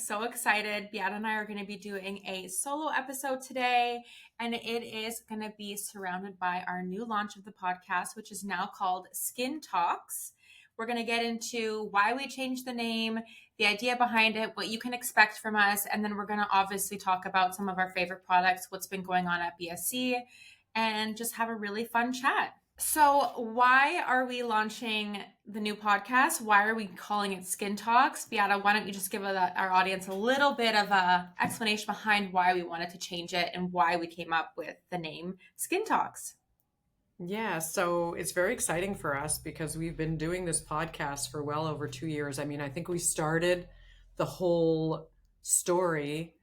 so excited. Beata and I are going to be doing a solo episode today, and it is going to be surrounded by our new launch of the podcast, which is now called Skin Talks. We're going to get into why we changed the name, the idea behind it, what you can expect from us, and then we're going to obviously talk about some of our favorite products, what's been going on at BSE, and just have a really fun chat. So why are we launching the new podcast? Why are we calling it Skin Talks? Beata, why don't you just give our audience a little bit of a explanation behind why we wanted to change it and why we came up with the name Skin Talks? Yeah, so it's very exciting for us because we've been doing this podcast for well over 2 years. I mean, I think we started the whole story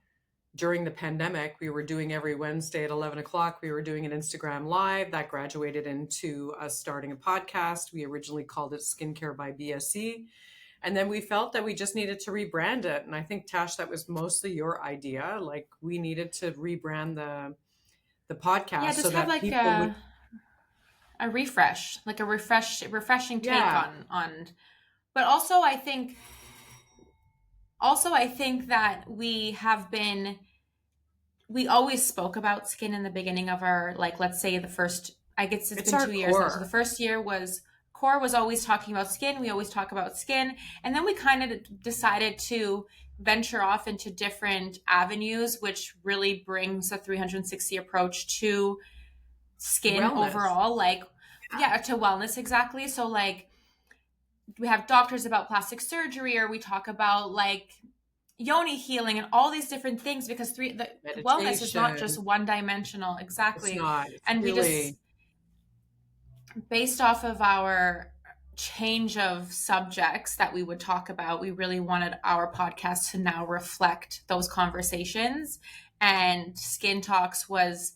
during the pandemic. We were doing every Wednesday at 11 o'clock. We were doing an Instagram live that graduated into us starting a podcast. We originally called it Skincare by BSE. And then we felt that we just needed to rebrand it. And I think, Tash, that was mostly your idea. Like, we needed to rebrand the podcast Yeah, just so have that like people would. a refresh, like a refreshing take Yeah, on. But also, I think that we always spoke about skin in the beginning of our, like, let's say the first, I guess it's it's been our 2 years now. So the core. first year was core was always talking about skin. We always talk about skin. And then we kind of decided to venture off into different avenues, which really brings a 360 approach to skin Wellness. overall, like, yeah, to wellness. Exactly. So like we have doctors about plastic surgery, or we talk about like yoni healing and all these different things, because the wellness is not just Meditation. one dimensional. It's Exactly. not. It's And we just, really, based off of our change of subjects that we would talk about, we really wanted our podcast to now reflect those conversations. And Skin Talks was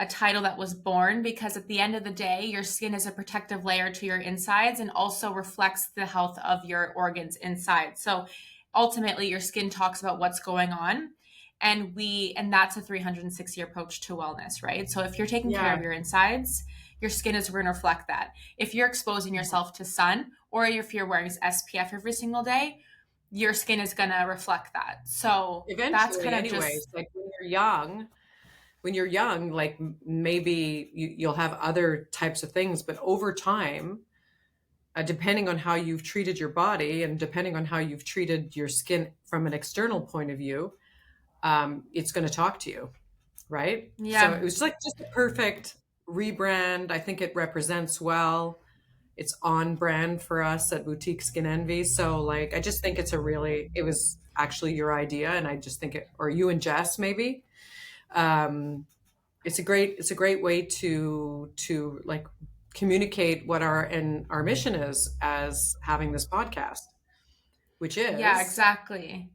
a title that was born because at the end of the day, your skin is a protective layer to your insides and also reflects the health of your organs inside. So ultimately, your skin talks about what's going on. And that's a 360 approach to wellness, right? So if you're taking care yeah. of your insides, your skin is going to reflect that. If you're exposing yourself to sun, or if you're wearing SPF every single day, your skin is going to reflect that. So that's Eventually, kind of just, anyways, like when you're young, like maybe you'll have other types of things, but over time, depending on how you've treated your body and depending on how you've treated your skin from an external point of view, it's going to talk to you, right? So yeah. it was like just a perfect rebrand. I think it represents well. It's on brand for us at Boutique Skin Envie. So like, I just think it was actually your idea. And I just think or you and Jess, maybe, um, it's a great way to like communicate what our mission is as having this podcast, which Yeah, is, exactly.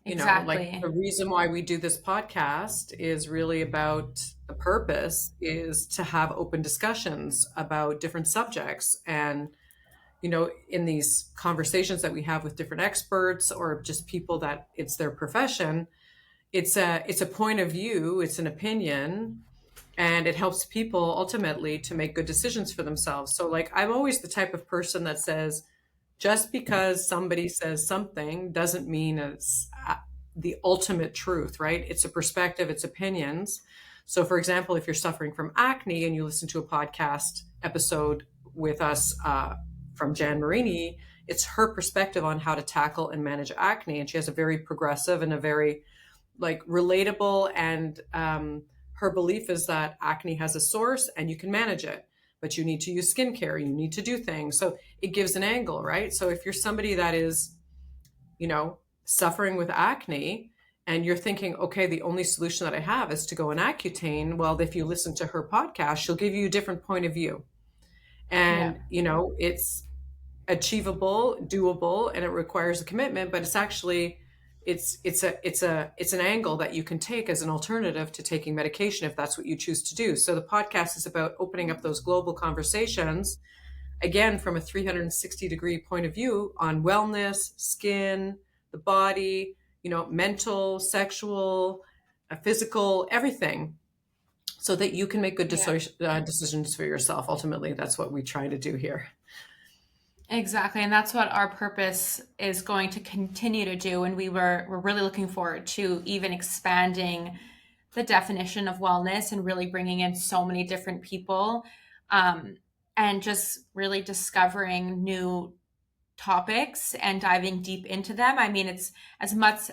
like the Exactly. reason why we do this podcast is really about the purpose is to have open discussions about different subjects. And, in these conversations that we have with different experts or just people that it's their profession, it's a point of view, it's an opinion, and it helps people ultimately to make good decisions for themselves. So like I'm always the type of person that says just because somebody says something doesn't mean it's the ultimate truth, right? It's a perspective, it's opinions. So for example, if you're suffering from acne and you listen to a podcast episode with us from Jan Marini, it's her perspective on how to tackle and manage acne. And she has a very progressive and a very like relatable, and her belief is that acne has a source and you can manage it, but you need to use skincare, you need to do things. So it gives an angle, right? So if you're somebody that is, suffering with acne and you're thinking, okay, the only solution that I have is to go on Accutane, well, if you listen to her podcast, she'll give you a different point of view. Yeah. And it's achievable, doable, and it requires a commitment, but it's actually it's an angle that you can take as an alternative to taking medication if that's what you choose to do. So the podcast is about opening up those global conversations again from a 360-degree point of view on wellness, skin, the body, mental, sexual, physical, everything, so that you can make good Yeah. decisions for yourself. Ultimately, that's what we try to do here. Exactly. And that's what our purpose is going to continue to do. And we're really looking forward to even expanding the definition of wellness and really bringing in so many different people, um, and just really discovering new topics and diving deep into them. I mean, it's as much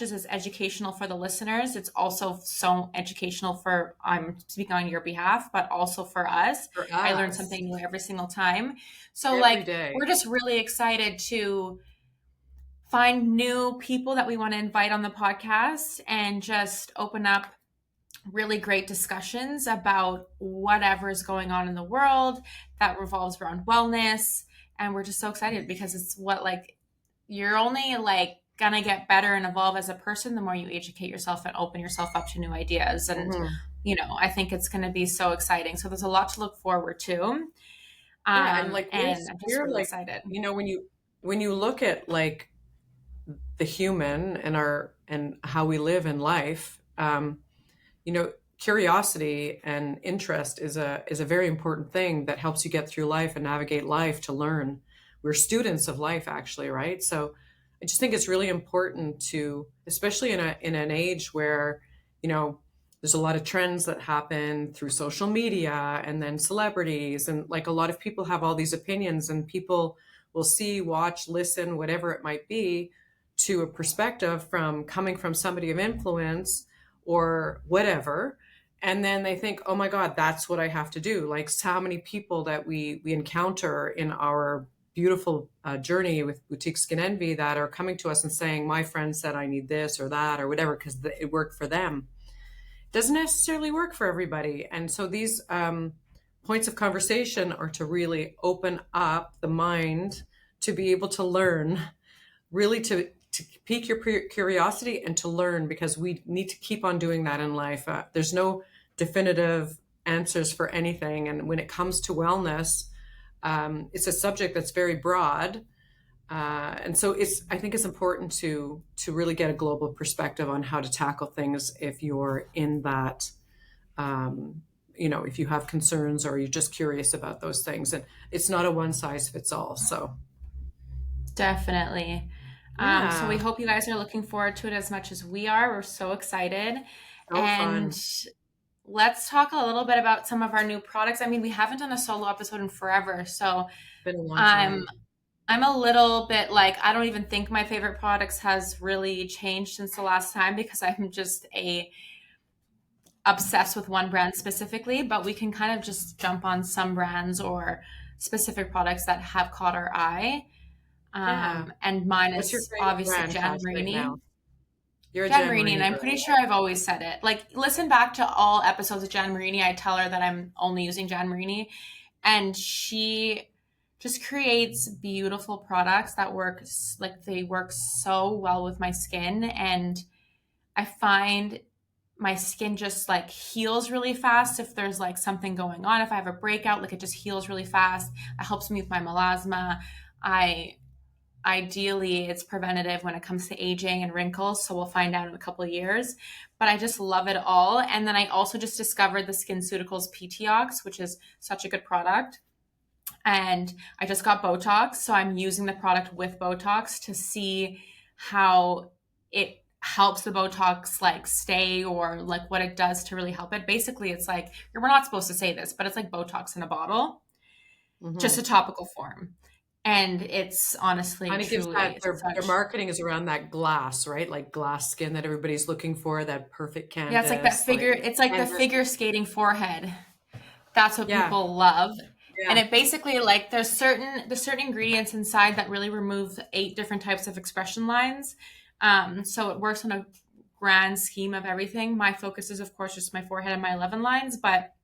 as it's educational for the listeners, it's also so educational for, I'm speaking on your behalf, but also for us. For I learn us, something new every single time. So every like day. we're just really excited to find new people that we want to invite on the podcast and just open up really great discussions about whatever is going on in the world that revolves around wellness. And we're just so excited because it's what, like, you're only like gonna get better and evolve as a person the more you educate yourself and open yourself up to new ideas. And Mhm. I think it's going to be so exciting. So there's a lot to look forward to. Yeah, and like And I'm just we're really like, excited. when you look at like the human and our and how we live in life, curiosity and interest is a very important thing that helps you get through life and navigate life to learn. We're students of life, actually, right? So I just think it's really important to, especially in an age where, you know, there's a lot of trends that happen through social media and then celebrities, and like a lot of people have all these opinions, and people will see, watch, listen, whatever it might be, to a perspective from coming from somebody of influence or whatever, and then they think, oh my god, that's what I have to do. Like, so how many people that we encounter in our beautiful journey with Boutique Skin Envie that are coming to us and saying, my friend said I need this or that or whatever because it worked for them. It doesn't necessarily work for everybody. And so these points of conversation are to really open up the mind to be able to learn, really to pique your curiosity and to learn, because we need to keep on doing that in life. There's no definitive answers for anything, and when it comes to wellness, it's a subject that's very broad, and so I think it's important to really get a global perspective on how to tackle things if you're in that. Um, if you have concerns or you're just curious about those things, and it's not a one size fits all. So Definitely. So we yeah, hope you guys are looking forward to it as much as we are. We're so excited. so And fun. let's talk a little bit about some of our new products. I mean, we haven't done a solo episode in forever. So Been a long I'm time. I'm a little bit like, I don't even think my favorite products has really changed since the last time because I'm just a obsessed with one brand specifically, but we can kind of just jump on some brands or specific products that have caught our eye. Yeah. And mine What's your is favorite obviously brand, Jan Cash, right Marini. now? You're a Jan Jan Marini, and Marini I'm girl. pretty sure I've always said it. Like, listen back to all episodes of Jan Marini. I tell her that I'm only using Jan Marini, and she just creates beautiful products that work, like, they work so well with my skin. And I find my skin just like heals really fast if there's like something going on. If I have a breakout, like, it just heals really fast. It helps me with my melasma. I Ideally, it's preventative when it comes to aging and wrinkles, so we'll find out in a couple of years. But I just love it all. And then I also just discovered the SkinCeuticals PTOX, which is such a good product. And I just got Botox, so I'm using the product with Botox to see how it helps the Botox like stay, or like what it does to really help it. Basically, it's like, we're not supposed to say this, but it's like Botox in a bottle, just a Hmm. topical form. And it's honestly, Kind of gives that, truly their such. marketing is around that glass, right? Like glass skin that everybody's looking for, that perfect Yeah, it's like that canvas, like figure, it's like the canvas. figure skating forehead. That's what Yeah, people love. And yeah. it basically, like, there's certain ingredients inside that really remove 8 different types of expression lines. So it works on a grand scheme of everything. My focus is, of course, just my forehead and my 11 lines, but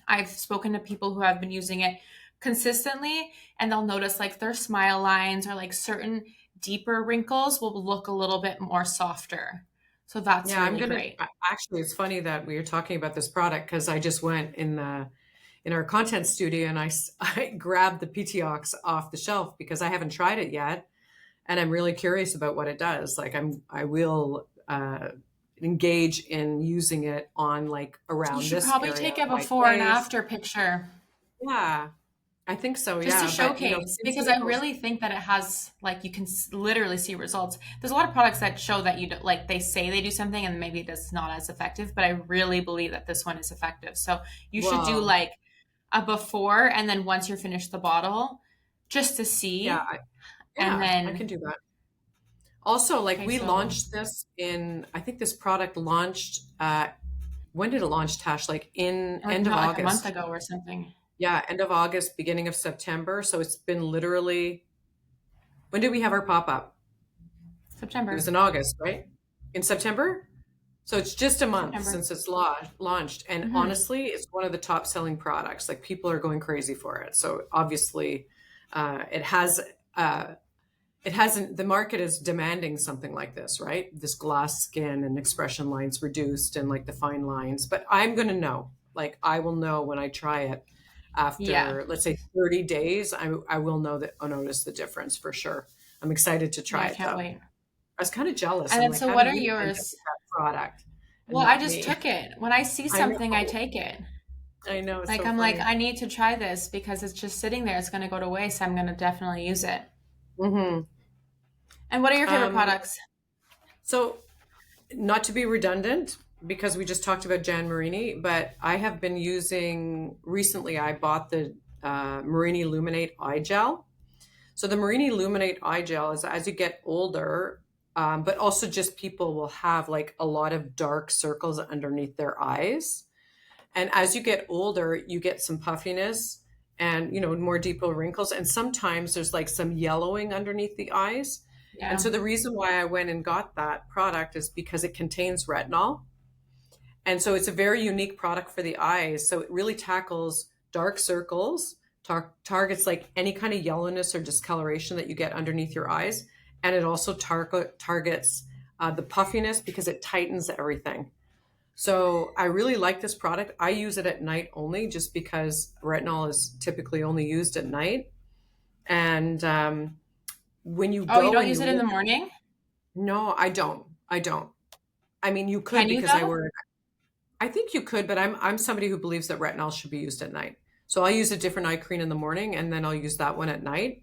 I've spoken to people who have been using it consistently, and they'll notice like their smile lines or like certain deeper wrinkles will look a little bit more softer. So that's Yeah, I'm really gonna great. actually, it's funny that we are talking about this product because I just went in our content studio and I grabbed the PTOX off the shelf because I haven't tried it yet, and I'm really curious about what it does. Like, I will engage in using it on, like, You around should this probably area take of a my before and face. after picture. Yeah. I think so, just to yeah. But showcase, because I SkinCeuticals, really think that it has, like, you can literally see results. There's a lot of products that show that like, they say they do something and maybe it's not as effective, but I really believe that this one is effective. So you should do well, like a before and then once you're finished the bottle, just to yeah, see. And I can then, do that. Also, like okay, we so launched this in, I think this product launched, when did it launch, Tash? Like in like end of not like a month August. ago or something. Yeah, end of August, beginning of September. So it's been literally, when did we have our pop up? It was September. in August, right? In September? So it's just a month September. since it's launched. And Hmm. honestly, it's one of the top selling products. Like people are going crazy for it. So obviously, it has, it hasn't, the market is demanding something like this, right? This glass skin and expression lines reduced and like the fine lines. But I'm going to know, like, I will know when I try it Yeah. after, let's say, 30 days. I will know that I'll notice the difference for sure. I'm excited to Yeah, try I it can't though. wait. I was kind of jealous. And I'm then, like, so how do what are you end up yours? with that product and Well, I not just me? took it. When I see I something, I know. take it. I know. It's Like, so I'm like, funny. I need to try this because it's just sitting there. It's going to go to waste. I'm going to definitely use it. Hmm. And what are your favorite Um, products? so not to be redundant, because we just talked about Jan Marini, but I have been using recently. I bought the Marini Illuminate Eye Gel. So the Marini Illuminate Eye Gel is as you get older, but also just people will have like a lot of dark circles underneath their eyes. And as you get older, you get some puffiness and, more deeper wrinkles. And sometimes there's like some yellowing underneath the eyes. And Yeah. so the reason why I went and got that product is because it contains retinol. And so it's a very unique product for the eyes. So it really tackles dark circles, targets like any kind of yellowness or discoloration that you get underneath your eyes. And it also targets the puffiness because it tightens everything. So I really like this product. I use it at night only just because retinol is typically only used at night. And when you Oh, you go don't and use you it in look, the morning? no, I don't. I don't. I mean, you could Can you because I though? wear, I think you could, but I'm somebody who believes that retinol should be used at night. So I'll use a different eye cream in the morning and then I'll use that one at night.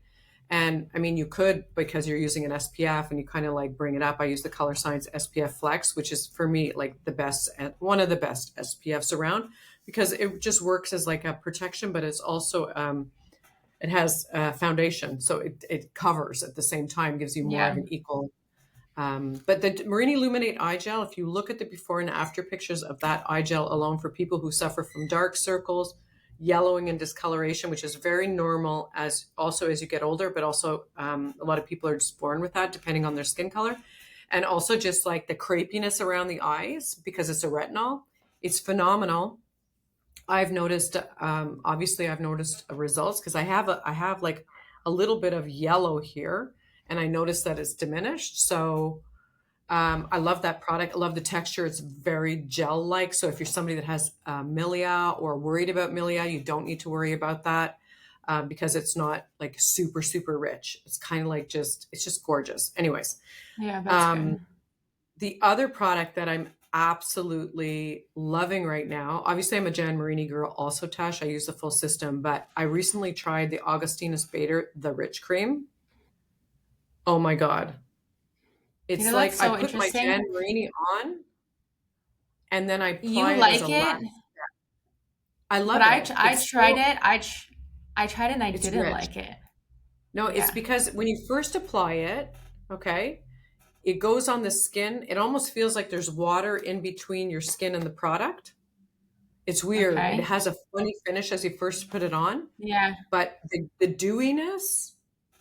And I mean, you could because you're using an SPF and you kind of like bring it up. I use the Color Science SPF Flex, which is for me like the best, one of the best SPFs around because it just works as like a protection, but it's also, it has foundation. So it covers at the same time, gives you more of Yeah. an equal but the Marini Illuminate eye gel, if you look at the before and after pictures of that eye gel alone for people who suffer from dark circles, yellowing and discoloration, which is very normal as also as you get older, but also a lot of people are just born with that depending on their skin color. And also just like the crepiness around the eyes because it's a retinol, it's phenomenal. I've noticed, obviously, I've noticed results because I have like a little bit of yellow here, and I noticed that it's diminished. So I love that product. I love the texture. It's very gel-like. So if you're somebody that has milia or worried about milia, you don't need to worry about that because it's not like super, super rich. It's kind of like it's just gorgeous. Anyways, Yeah, that's um, good. the other product that I'm absolutely loving right now, obviously I'm a Jan Marini girl also, Tash. I use the full system, but I recently tried the Augustinus Bader, the Rich Cream. Oh my God. You It's know, that's like I so put my Jan interesting. Marini on and then I You apply it as a like last. it, I but love it. I It's tried so, it. I tried it and I it's didn't rich. like it. No, it's Yeah. because when you first apply it, okay, it goes on the skin. It almost feels like there's water in between your skin and the product. It's weird. It Okay. has a funny finish as you first put it on, Yeah. but the dewiness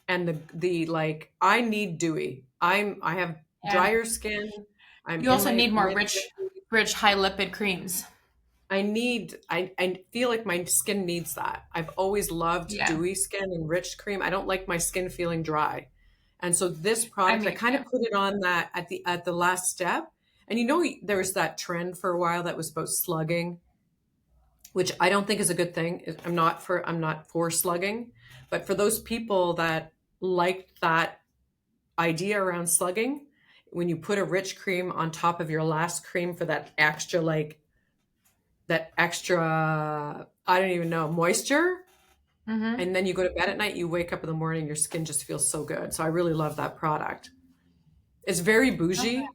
and the like, I need dewy. I have Yeah. drier skin. I'm You in also my need more mid rich, high lipid creams. I feel like my skin needs that. I've always loved Yeah. dewy skin and rich cream. I don't like my skin feeling dry. And so this I product, I mean, kind of yeah. put it on that at the last step. And there was that trend for a while that was about slugging, which I don't think is a good thing. I'm not for slugging, but for those people that liked that idea around slugging, when you put a rich cream on top of your last cream for that extra, I don't even know, moisture, Mm-hmm. And then you go to bed at night, you wake up in the morning, your skin just feels so good. So I really love that product. It's very bougie.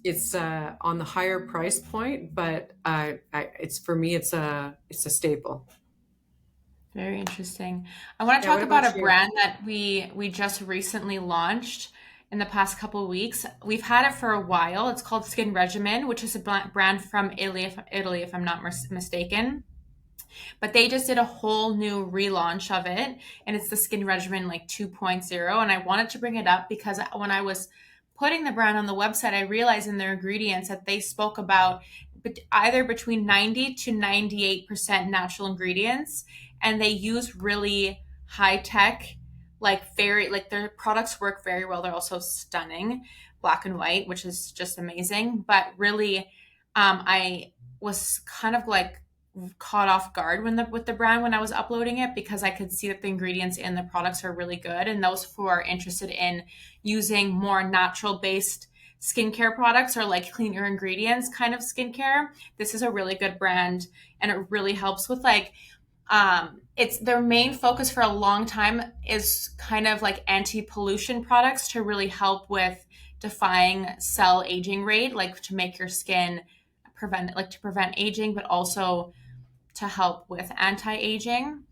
It's on the higher price point, but it's for me, it's a staple. Very interesting. I want to Yeah. talk What about about a you? brand that we just recently launched in the past couple of weeks. We've had it for a while. It's called Skin Regimen, which is a brand from Italy, if I'm not mistaken. But they just did a whole new relaunch of it, and it's the Skin Regimen like 2.0. And I wanted to bring it up because when I was putting the brand on the website, I realized in their ingredients that they spoke about either between 90 to 98% natural ingredients, and they use really high tech, like very like their products work very well. They're also stunning, black and white, which is just amazing. But really, I was kind of like caught off guard when the with the brand when I was uploading it, because I could see that the ingredients in the products are really good, and those who are interested in using more natural based skincare products or like cleaner ingredients kind of skincare, this is a really good brand, and it really helps with like it's their main focus for a long time is kind of like anti-pollution products to really help with defying cell aging rate, like to make your skin prevent aging, but also to help with anti-aging.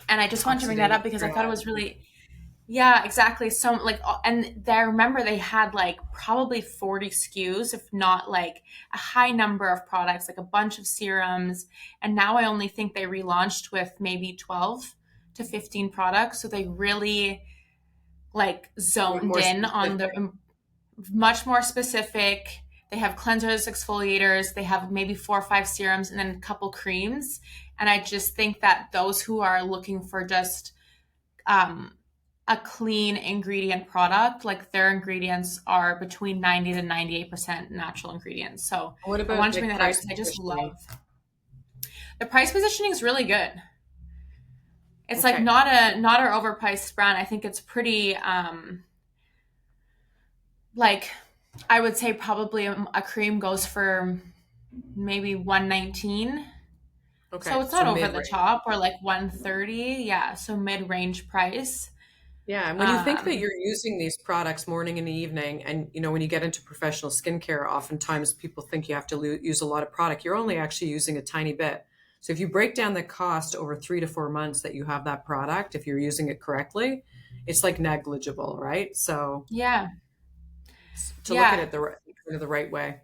And I just wanted to bring that Oxidate. up because I thought it Yeah. was really, yeah, exactly. So like, and I remember they had like probably 40 SKUs, if not like a high number of products, like a bunch of serums. And now I only think they relaunched with maybe 12 to 15 products. So they really like zoned More in on specific. the much more specific. They have cleansers, exfoliators, they have maybe 4 or 5 serums, and then a couple creams. And I just think that those who are looking for just um, a clean ingredient product, like their ingredients are between 90 to 98% natural ingredients. So What I about wanted to bring like that up price because I just positioning? love the price positioning is really good. It's like Okay. not an overpriced brand. I think it's pretty like I would say probably a cream goes for maybe 119. So Okay. it's So not over mid the range. top, or like 130. Yeah, so mid-range price. Yeah, and when you think that Um you're using these products morning and evening, and when you get into professional skincare, oftentimes people think you have to use a lot of product. You're only actually using a tiny bit. So if you break down the cost over 3 to 4 months that you have that product, if you're using it correctly, it's like negligible, right? So yeah. to look at Yeah, it the right way.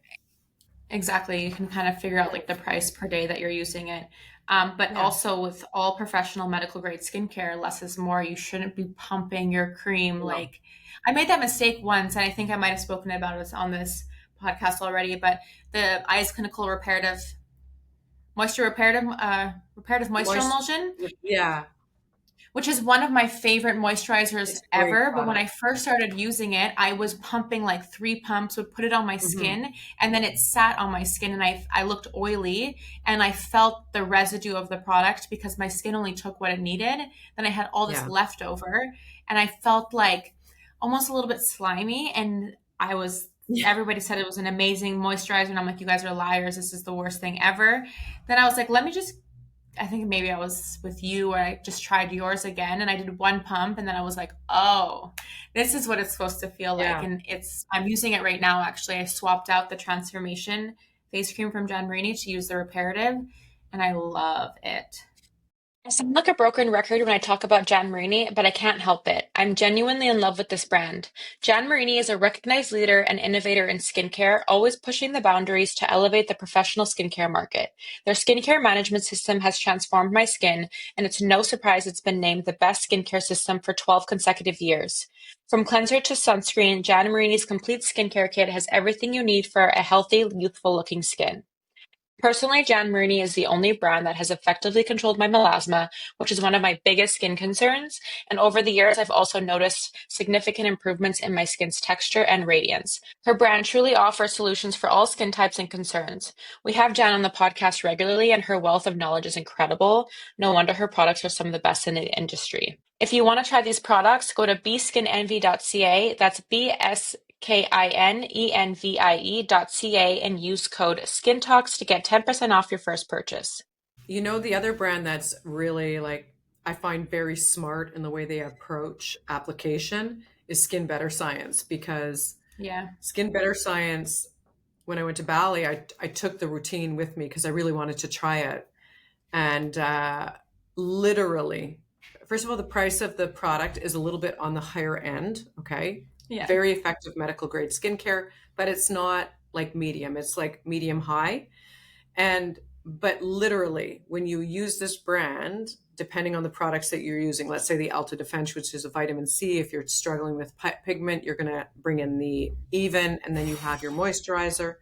exactly. You can kind of figure out like the price per day that you're using it. But Yeah. also with all professional medical grade skincare, less is more. You shouldn't be pumping your cream. No. Like I made that mistake once, and I think I might have spoken about it on this podcast already. But the Eyes Clinical reparative moisture Moist. emulsion, Yeah, which is one of my favorite moisturizers it's a great ever. But when product. I first started using it, I was pumping like 3 pumps, would put it on my Hmm. skin, and then it sat on my skin, and I looked oily, and I felt the residue of the product because my skin only took what it needed. Then I had all this Yeah. leftover, and I felt like almost a little bit slimy. And everybody said it was an amazing moisturizer, and I'm like, you guys are liars. This is the worst thing ever. Then I was like, let me just I think maybe I was with you or I just tried yours again, and I did 1 pump, and then I was like, oh, this is what it's supposed to feel like. Yeah. And I'm using it right now actually. I swapped out the transformation face cream from John Marini to use the reparative, and I love it. I sound like a broken record when I talk about Jan Marini, but I can't help it. I'm genuinely in love with this brand. Jan Marini is a recognized leader and innovator in skincare, always pushing the boundaries to elevate the professional skincare market. Their skincare management system has transformed my skin, and it's no surprise it's been named the best skincare system for 12 consecutive years. From cleanser to sunscreen, Jan Marini's complete skincare kit has everything you need for a healthy, youthful looking skin. Personally, Jan Marini is the only brand that has effectively controlled my melasma, which is one of my biggest skin concerns. And over the years, I've also noticed significant improvements in my skin's texture and radiance. Her brand truly offers solutions for all skin types and concerns. We have Jan on the podcast regularly, and her wealth of knowledge is incredible. No wonder her products are some of the best in the industry. If you want to try these products, go to bskinenvie.ca. That's BSKINENVIE.ca and use code SkinTalks to get 10% off your first purchase. The other brand that's really like I find very smart in the way they approach application is Skin Better Science, because Yeah. Skin Better Science, when I went to Bali, I took the routine with me because I really wanted to try it. And literally, first of all, the price of the product is a little bit on the higher end. Okay. Yeah. Very effective medical grade skincare, but it's not like medium, it's like medium high. And but literally, when you use this brand, depending on the products that you're using, let's say the Alta Defense, which is a vitamin C, if you're struggling with pigment, you're going to bring in the Even, and then you have your moisturizer.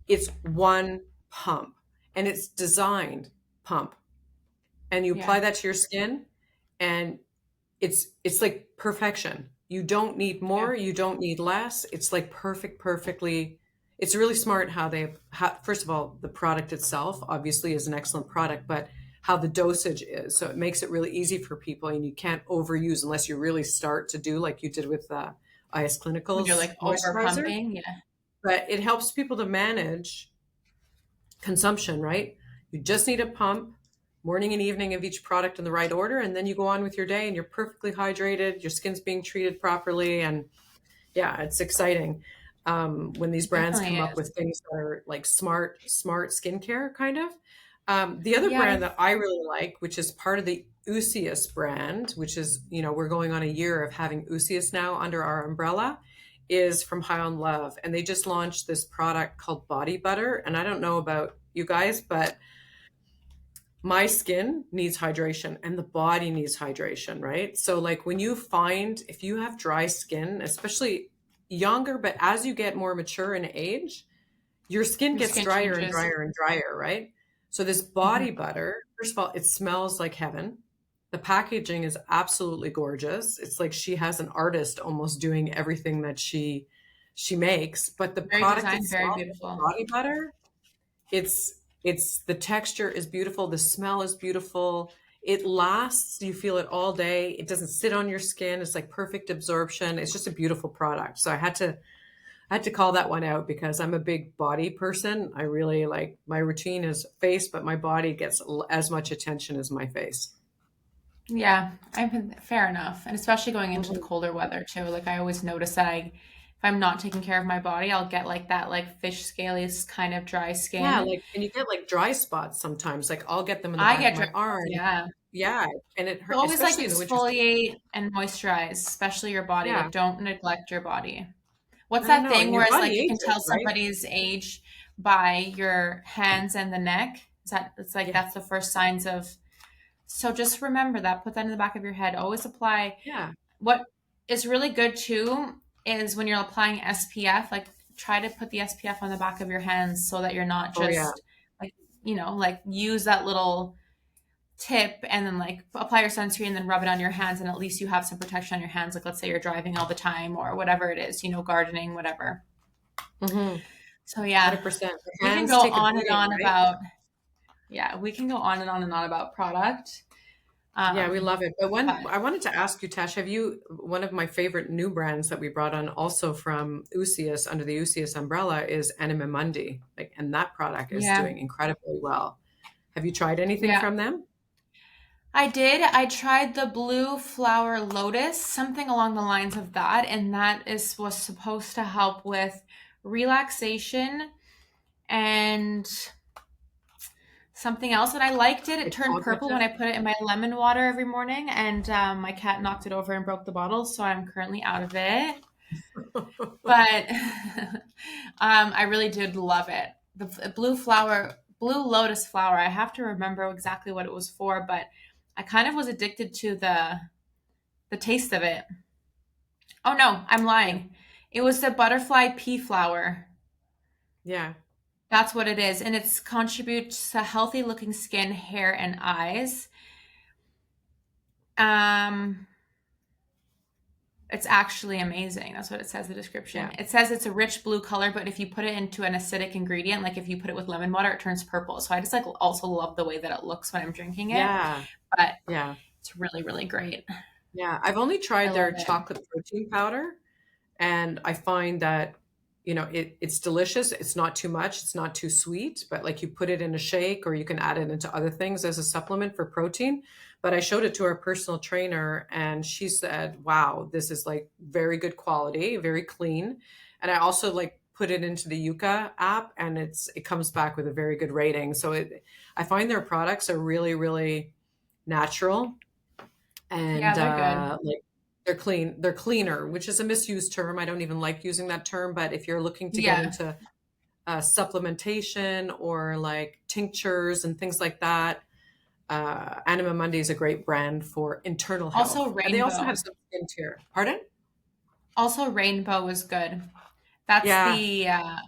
It's one pump, and it's designed pump, and you Yeah. apply that to your skin, and it's like perfection. You don't need Yeah. more, you don't need less. It's like perfectly. It's really smart first of all, the product itself obviously is an excellent product, but how the dosage is. So it makes it really easy for people, and you can't overuse unless you really start to do like you did with IS When you're Clinical's like over moisturizer. pumping. Yeah. But it helps people to manage consumption, right? You just need a pump morning and evening of each product in the right order, and then you go on with your day and you're perfectly hydrated, your skin's being treated properly. And yeah, it's exciting when these It brands definitely come up is. with things that are like smart skincare kind of. The other Yeah. brand that I really like, which is part of the Usius brand, which is, we're going on a year of having Usius now under our umbrella, is from High on Love. And they just launched this product called Body Butter. And I don't know about you guys, but my skin needs hydration and the body needs hydration, right? So, like, if you have dry skin, especially younger, but as you get more mature in age, your skin Your gets skin drier and changes. drier and drier, right? So this Mhm. body butter, first of all, it smells like heaven. The packaging is absolutely gorgeous. It's like she has an artist almost doing everything that she makes, but the Very product designed, very itself, beautiful. body butter, it's the texture is beautiful, the smell is beautiful. It lasts, you feel it all day. It doesn't sit on your skin. It's like perfect absorption. It's just a beautiful product. So I had to call that one out because I'm a big body person. I really like my routine is face, but my body gets as much attention as my face. Yeah, I've been fair enough. And especially going into the Mhm. colder weather too. Like I always notice that if I'm not taking care of my body, I'll get like that like fish scaly kind of dry Yeah, skin. like, and you get like dry spots sometimes. Like I'll get them in the I back of get dry my spots, arm. yeah. Yeah, and it So hurt, always like especially in the winter. exfoliate and moisturize, especially your body. Yeah, Like don't neglect your body. What's no, no, that no. thing And your where it's body like you can ages, tell right? somebody's age by your hands and the neck? Is that it's like Yeah, that's the first signs of. So just remember that. Put that in the back of your head. Always apply. yeah. What is really good too is when you're applying SPF, like try to put the SPF on the back of your hands so that you're not Oh yeah. just like, like use that little tip and then like apply your sunscreen and then rub it on your hands and at least you have some protection on your hands. Like let's say you're driving all the time or whatever it is, gardening, whatever. Mm-hmm. So yeah, 100%. The we can hands go take a on and beating, on right? about yeah, we can go on and on and on about product. Yeah, we love it. But But I wanted to ask you, Tash, one of my favorite new brands that we brought on also from Usius under the Usius umbrella is Enema Mundi. Like, and that product is yeah, doing incredibly well. Have you tried anything yeah. from them? I did. I tried the blue flower lotus, something along the lines of that, and that is was supposed to help with relaxation and something else. And I liked it. It Like turned purple when cognitive? I put it in my lemon water every morning, and my cat knocked it over and broke the bottle, so I'm currently out of it. But I really did love it. The blue lotus flower. I have to remember exactly what it was for, but I kind of was addicted to the taste of it. Oh no, I'm Yeah. lying. It was the butterfly pea flower. Yeah. That's what it is, and it contributes to healthy looking skin, hair, and eyes. Um, it's actually amazing. That's what it says in the description. Yeah. It says it's a rich blue color, but if you put it into an acidic ingredient, like if you put it with lemon water, it turns purple. So I just like also love the way that it looks when I'm drinking it. Yeah. But Yeah. it's really, really great. Yeah. I've only I tried love their it. chocolate protein powder, and I find that, it's delicious. It's not too much. It's not too sweet, but like you put it in a shake or you can add it into other things as a supplement for protein. But I showed it to our personal trainer and she said, wow, this is like very good quality, very clean. And I also like put it into the Yuka app and it comes back with a very good rating. So I find their products are really, really natural Yeah, and they're good. like they're clean. They're cleaner, which is a misused term. I don't even like using that term, but if you're looking to get Yeah. into supplementation or like tinctures and things like that, Anima Mundi is a great brand for internal Also health, and they also have Rainbow. some skincare. Pardon? Also Rainbow is good. That's Yeah, the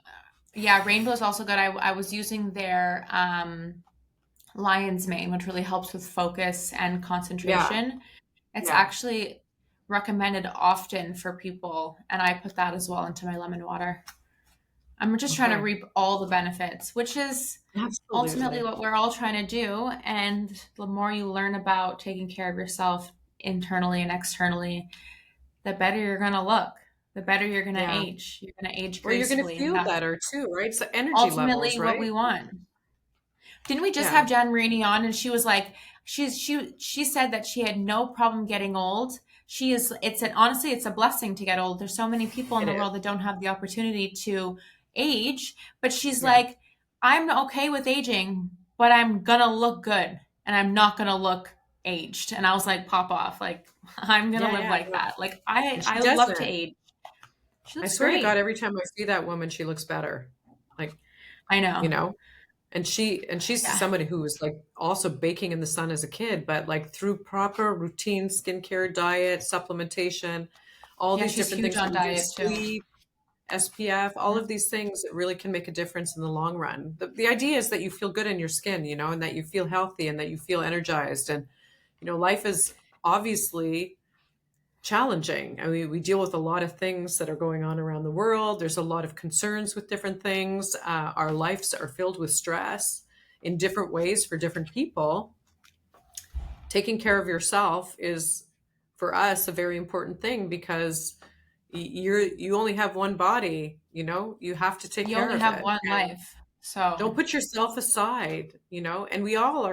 yeah, Rainbow is also good. I was using their lion's mane, which really helps with focus and yeah, concentration. It's yeah. actually recommended often for people, and I put that as well into my lemon water. I'm just trying to Okay, reap all the benefits, which is ultimately absolutely. what we're all trying to do. And the more you learn about taking care of yourself internally and externally, the better you're going to look, the better you're going to Yeah, age. You're going to age or you're going to gracefully. And feel that's better too, right? It's the energy levels, ultimately what right? we want. Didn't we just Yeah, have Jen Rainey on and she was like she said that she had no problem getting old. She is it's an honestly it's a blessing to get old. There's so many people in it the is. world that don't have the opportunity to age, but she's Yeah, like I'm okay with aging, but I'm gonna look good and I'm not gonna look aged. And I was like pop off. Like I'm gonna yeah, live yeah. like No, that. Like and she I love to doesn't. age. She I looks swear to God, great. every time I see that woman, she looks better. Like, I you know. know, and she's Yeah. somebody who was like also baking in the sun as a kid, but like through proper routine skincare, diet, supplementation, all Yeah, these she's different huge things on we do, diet too. sleep, SPF, all of these things that really can make a difference in the long run. The idea is that you feel good in your skin, and that you feel healthy and that you feel energized. And, life is obviously challenging. I mean, we deal with a lot of things that are going on around the world. There's a lot of concerns with different things. Our lives are filled with stress in different ways for different people. Taking care of yourself is, for us, a very important thing because you only have one body. You have to take You care only of have it, one and life. So don't put yourself aside. And we all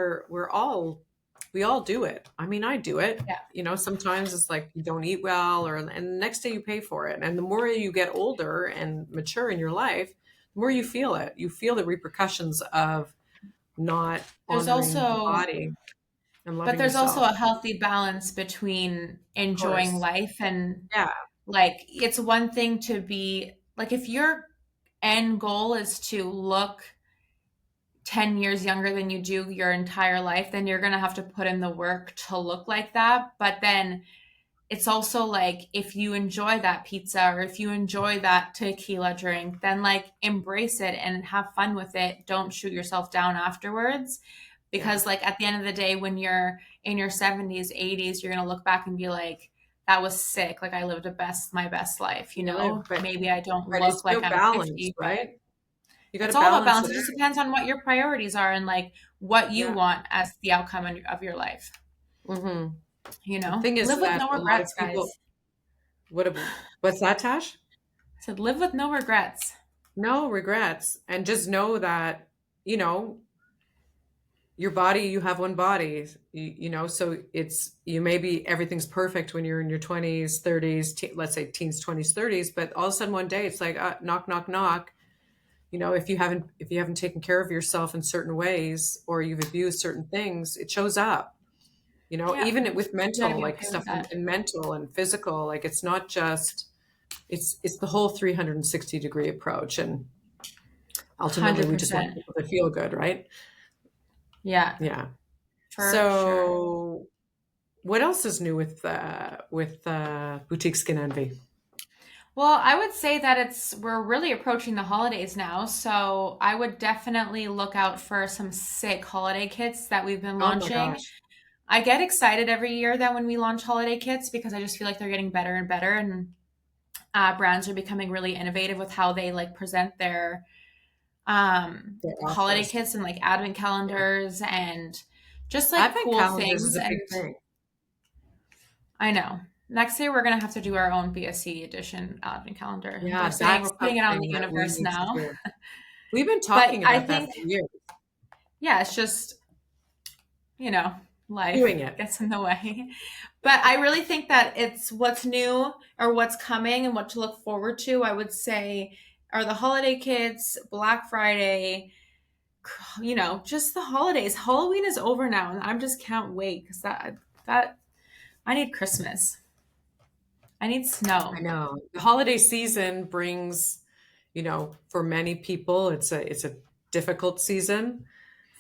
do it. I mean, I do it. yeah. Sometimes it's like you don't eat well, and the next day you pay for it. And the more you get older and mature in your life, the more you feel it. You feel the repercussions of not There's honoring your also body and but loving there's also yourself. a healthy balance between Of enjoying course. life and Yeah. like it's one thing to be like if your end goal is to look 10 years younger than you do your entire life, then you're going to have to put in the work to look like that. But then it's also like if you enjoy that pizza or if you enjoy that tequila drink, then like embrace it and have fun with it. Don't shoot yourself down afterwards. Yeah. Because like at the end of the day, when you're in your 70s, 80s, you're gonna look back and be like, that was sick. Like I lived my best life, You live, Maybe I don't but look it's like about I'm balance, 50, but right? You got to it's all about balance balance. it It just out. depends on what your priorities are and like what you Yeah. want as the outcome of your life. hmm The thing is Live with that no a lot of regrets, people, guys. what, what's that, Tash? I said, live with no regrets. No regrets. And just know that, you know, your body, you have one body, so you maybe everything's perfect when you're in your 20s, 30s, let's say teens, 20s, 30s, but all of a sudden one day it's like, knock, knock, knock. If you haven't taken care of yourself in certain ways or you've abused certain things, it shows up. Yeah, Even with you got to mental, be like okay with stuff that. in mental and physical, like it's not just it's the whole 360-degree approach, and ultimately we just want 100%. people to feel good, right? Yeah, Yeah. for sure. So what else is new with Boutique Skin Envy? Well, I would say that we're really approaching the holidays now, so I would definitely look out for some sick holiday kits that we've been Oh my launching. gosh. I get excited every year that when we launch holiday kits because I just feel like they're getting better and better, and brands are becoming really innovative with how they like present their The holiday offers. kits and like advent Yeah. calendars and just like Advent cool calendars is things. a big And thing. I know. Next year, we're going to have to do our own BSE edition advent calendar. We're Yeah, saying we're that's putting it out in the something that we universe need to now. do. We've been But talking I about that think, for years, yeah, it's just, you know, life doing it. gets in the way. But I really think that it's what's new or what's coming and what to look forward to, I would say, are the holiday kits, Black Friday, just the holidays. Halloween is over now, and I just can't wait because that I need Christmas. I need I snow. know. The holiday season brings, for many people, it's a difficult season.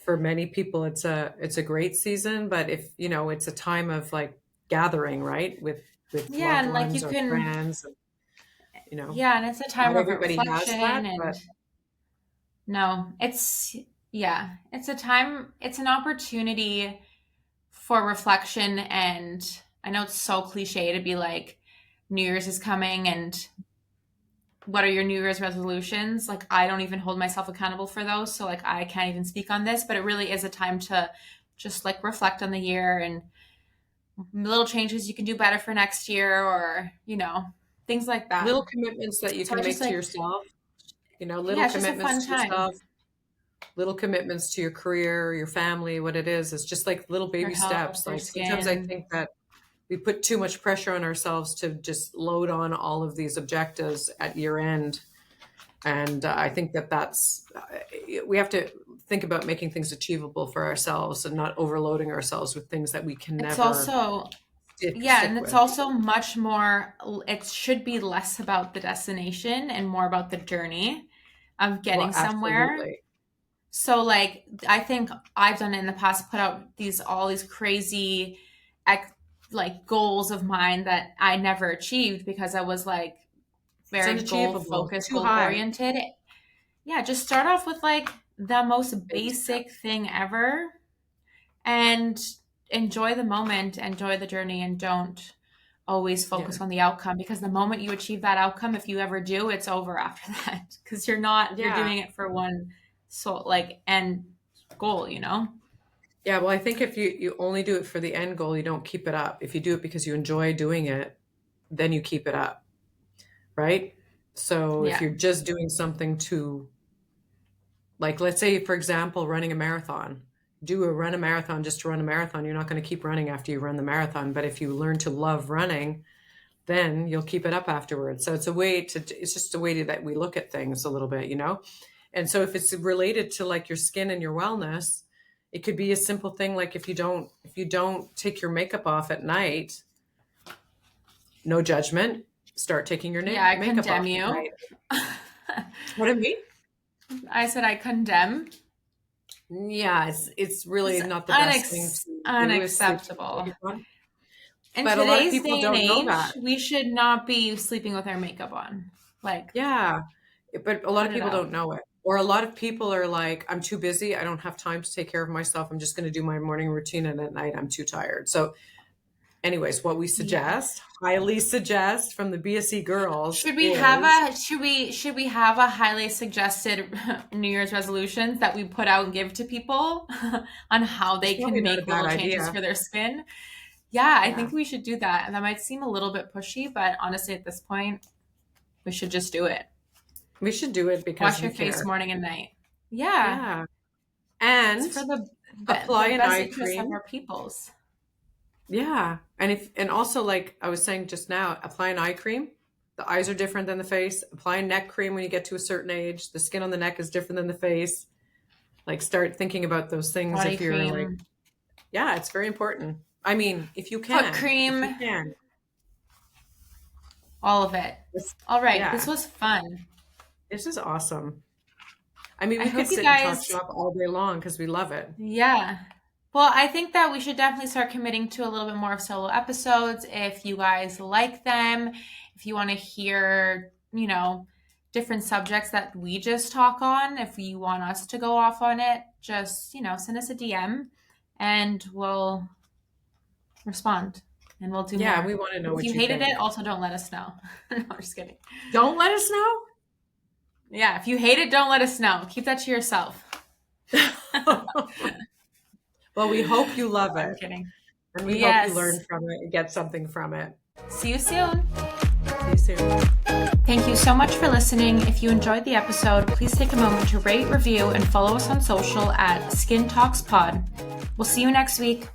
For many people, it's a great season, but if, it's a time of like gathering, right? With Yeah, loved and like ones you or can, friends, you know, yeah, and it's a time not of everybody has that, reflection and but no, yeah, it's a time, it's an opportunity for reflection. And I know it's so cliche to be like, New Year's is coming and what are your New Year's resolutions? Like, I don't even hold myself accountable for those. So, like, I can't even speak on this, but it really is a time to just like reflect on the year and little changes you can do better for next year or, things like that. little commitments that you So, can I just make to like, yourself, little yeah, it's just a fun commitments to time. yourself, little commitments to your career, your family, what it is. It's just like little Your baby health, steps. your Like sometimes I skin. think that we put too much pressure on ourselves to just load on all of these objectives at year end. And I think we have to think about making things achievable for ourselves and not overloading ourselves with things that we can It's never also, yeah, and stick it's with. also much more, it should be less about the destination and more about the journey of Well, getting somewhere. absolutely. So like I think I've done it in the past, put out all these crazy like goals of mine that I never achieved because I was like It's very goal unachievable, focused, too goal high. oriented. Yeah, just start off with like the most Baby basic steps. thing ever and enjoy the moment, enjoy the journey, and don't always Yeah. focus on the outcome because the moment you achieve that outcome, if you ever do, it's over after that because you're Yeah. doing it for one like end goal. Yeah. Well, I think if you only do it for the end goal, you don't keep it up. If you do it because you enjoy doing it, then you keep it up, right? So if Yeah. you're just doing something to, like, let's say, for example, running a marathon, run a marathon just to run a marathon. You're not going to keep running after you run the marathon. But if you learn to love running, then you'll keep it up afterwards. So it's just a way that we look at things a little bit. And so if it's related to like your skin and your wellness, it could be a simple thing like if you don't take your makeup off at night, no judgment, start taking your Yeah, I makeup condemn off at you. night. What I mean? I said I condemn. Yeah, it's really It's not the best thing to do is sleep with your unacceptable. makeup on. In But a lot of today's people day and don't know age, that. we should not be sleeping with our makeup on. Like, Yeah. But a lot cut of it people out. don't know it. Or a lot of people are like, I'm too busy. I don't have time to take care of myself. I'm just going to do my morning routine. And at night, I'm too tired. So, anyways, what we Yeah. highly suggest from the BSE girls Should we have is a highly suggested New Year's resolutions that we put out and give to people on how it's they probably can not a make bad little changes idea. for their skin? Yeah, I Yeah. think we should do that. And that might seem a little bit pushy, but honestly, at this point, we should just do it. We should do it because Wash we your face care. morning and night. Yeah, Yeah. it's And for apply the an best eye interest of cream. our peoples. Yeah. And also like I was saying just now, apply an eye cream. The eyes are different than the face. Apply a neck cream when you get to a certain age. The skin on the neck is different than the face. Like start thinking about those things Body if you're like, cream, yeah, it's very important. I mean, if you foot can, if you cream, can. all of it. It's, All right, this yeah, was fun. this is awesome. I mean, I we could hope you sit and talk guys, shop all day long because we love it. yeah. Well, I think that we should definitely start committing to a little bit more of solo episodes if you guys like them. If you want to hear, different subjects that we just talk on, if you want us to go off on it, just, send us a DM and we'll respond and we'll do Yeah, more. we want to know If what you you hated think. it, also don't let us know. No, I'm just kidding. Don't let us know. Yeah, if you hate it, don't let us know. Keep that to yourself. Well, we hope you love I'm it kidding. and we hope you learn Yes. from it and get something from it. See you soon. See you soon. Thank you so much for listening. If you enjoyed the episode, please take a moment to rate, review, and follow us on social at Skin Talks Pod. We'll see you next week.